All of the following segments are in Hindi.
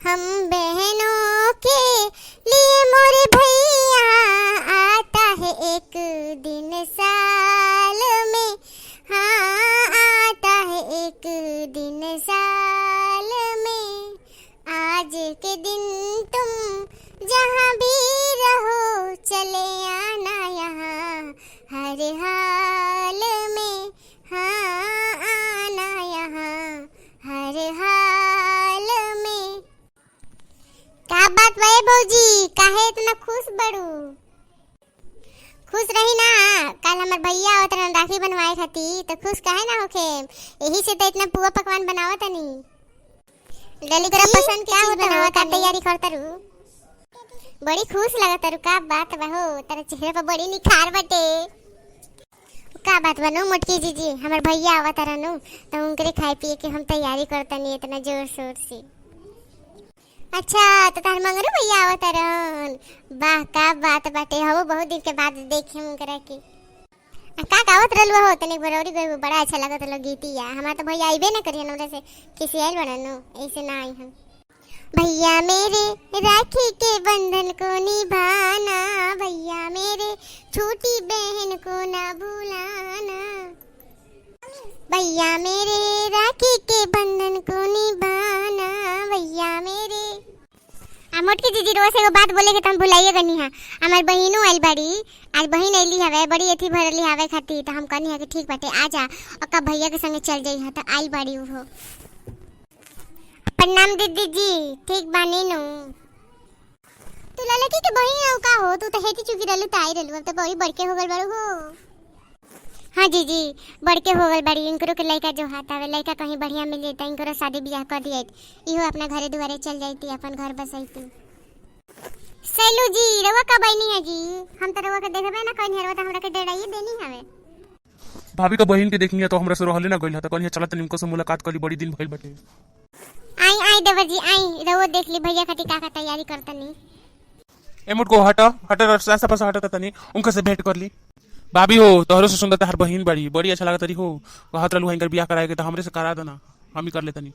हम बहनों के लिए मोरे भैया, आता है एक दिन साल में, हाँ आता है एक दिन साल में। आज के दिन तुम जहाँ भी रहो चले आना यहाँ हर हाल में, हाँ आना यहाँ हर हाल में। का बात भाई भौजी, काहे इतना खुश बड़ू? खुश रही ना, कल हमार भैया आवत रहन राखी बनवाए खातिर, तो खुश काहे ना होखे? यही से तो इतना पुआ पकवान बनावत तनी। डली करा पसंद क्या बनावा का तैयारी करता रू? बड़ी खुश लगत रू, का बात बा हो? तेरे चेहरे पर बड़ी निखार बटे। का बात बनो मोटकी जीजी, हमार भैया आवत रहनु, तो उनके खाए पिए के हम तैयारी करतनी इतना जोर शोर से। अच्छा, तो तार मंगरू भैया आवत रहन, वाह का बात बाटे हो, बहुत दिन के बाद देखे उनकरा के। का गावत रहलु हो तने बरौरी गए, बड़ा अच्छा लगत लो गीतिया। हमार तो भैया आइबे ना करियन, हमरा से किसी आइल बननु, ऐसे ना आई हम। भैया मेरे राखी के बंधन को निभाना, भैया मेरे छोटी बहन को ना भूलाना, भैया मेरे राखी के बंधन को निभाना, भैया मेरे। मोटकी दीदी रोज एगो बात बोले के तुम भुलाइए गनी है। हमार बहिनो आइल बाड़ी, आज बहिन आइली हवे, बड़ी एथी भरली हवे खातिर, तो हम कहनी है कि ठीक बाटे आ जा, और का भैया के संगे चल जाई है, तो आइल बाड़ी वो। प्रणाम दीदी जी, ठीक बानी नु? तू ललकी के बहिन हो का हो? तू तो हेती चुकी रहलू त आई रहलू, अब तो बड़ी बड़के हो गल बारू हो। हाँ जी जी, बड़के हो गल बाड़ी। इनकरो के लड़का जो हाथ आवे, लड़का कहीं बढ़िया मिल जाता, इनकरो शादी ब्याह कर दिए, इहो अपना घरे दुआरे चल जाती, अपन घर बसैती। सैलू जी रवा का बहनी है जी? हम तो रवा के देखबे ना कहीं, रवा तो हमरा के डेराइए देनी हवे। भाभी का बहन के देखनी है तो हमरा से रहले ना गइल, त कहनी चला तनी उनको से मुलाकात करी, बड़ी दिन भइल बाटे। आई आई देवर जी आई, रवो देख ली भैया खातिर का तैयारी करतनी। एमुट को हटा हटा, रास्ता पास हटा तनी, उनका से भेंट कर ली। भाभी हो तोहरो से सुंदर तार बहन बड़ी बड़ी अच्छा लागत रही हो, कहत रहलू हंकर बियाह कराए के, तो हमरे से करा दो ना, हम ही कर लेतनी।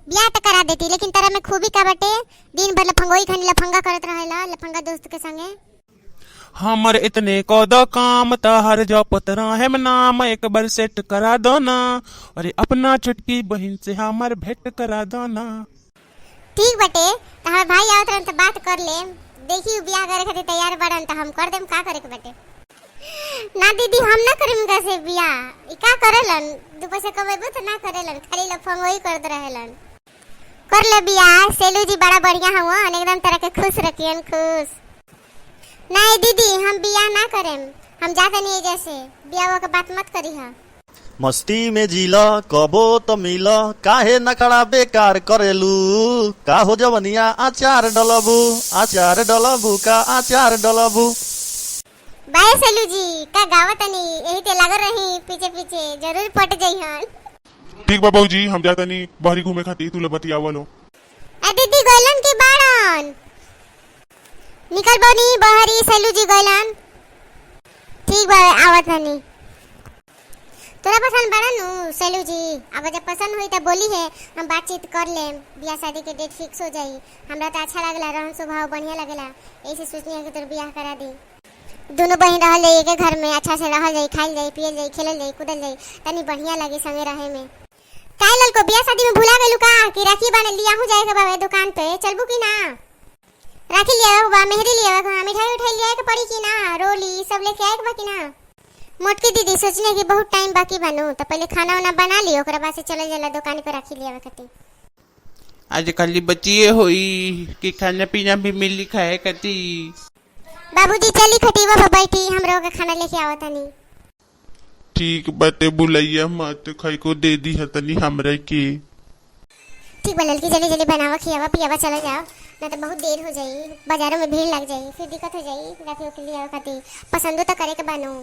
बियाह तो करा देती, लेकिन तेरा में खूबी का बटे, दिन भर लफंगोई खनी लफंगा करत रहेला, लफंगा दोस्त के संगे। हमर इतने को दो काम तहर जो पुतरा है नाम, एक बार सेट करा दो ना, अरे अपना चुटकी बहन से हमर भेंट करा दो ना। ठीक बटे, तो हमार भाई आवत रहन तो बात कर ले, देखी बियाह करे खातिर तैयार बड़न तो हम कर देम। का करे के बटे? ना दीदी हम ना करेम कैसे बियाह, ई का करेलन, दो पैसा कमेबो तो ना करेलन, खाली लफंगोई करत रहेलन। कर ले बियाह, सेलू जी बड़ा बढ़िया हवा, एकदम तरह के खुश रखियन, खुश। नहीं दीदी हम बियाह ना करेम, हम जाते नहीं जैसे, बियाह का बात मत करी हा। मस्ती में जीला कबो तो मिला, काहे नखड़ा बेकार करेलू, का हो जवनिया आचार डलबू, आचार डलबू का आचार डलबू। बाय सेलू जी, का गावतनी यही ते लागल रही पीछे पीछे, जरूर पट जइहन। ठीक बा बाबूजी, हम जातनी बाहरी घूमे खातिर, तू लोग बतियावलो। ए दीदी गइलन के बाड़न, निकल बनी बाहरी, सेलू जी गइलन। ठीक बा आवत हनी। तोरा पसंद बड़ा नु सेलू जी? अब जब पसंद हुई तो बोली है, हम बातचीत कर लेम, बियाह शादी के डेट फिक्स हो जाई। हमरा तो अच्छा लगला, रहन स्वभाव बढ़िया लगला, ऐसे सोचनी है कि तोर बियाह करा दी। दोनों बहन रहल जाई एक घर में, अच्छा से रहल जाई, खाइल जाई, पियल जाई, खेलल जाई, कूदल जाई, तनी बढ़िया लगे संगे रहे में। काहे लल को बियाह शादी में भुला गेलू का कि राखी बन लिया हूं जाए के बाबे दुकान पे, चलबू की ना? राखी लिया बा, मेहंदी लिया बा, मिठाई उठाई लिया के पड़ी की ना, रोली सब लेके आए के बा की ना? मोटकी दीदी सोचने की बहुत टाइम बाकी बनू, तो पहले खाना वाना बना लियो, ओकरा बाद से चले जाला दुकान पे राखी लिया खातिर। आज खाली बचिए होई कि खाना पीना भी मिली खाए कती। बाबूजी चली खटीवा पर बैठी, हम लोग का खाना लेके आवत नहीं। ठीक बाटे, बुलाइया मत, खाई को दे दी है तनी हमरा के। ठीक बा लड़की, जल्दी जल्दी बनावा, खियावा पियावा, चला जाओ, ना तो बहुत देर हो जाई, बाजारों में भीड़ लग जाई, फिर दिक्कत हो जाई राखी के लिए खातिर। पसंदो तो करे के बानो।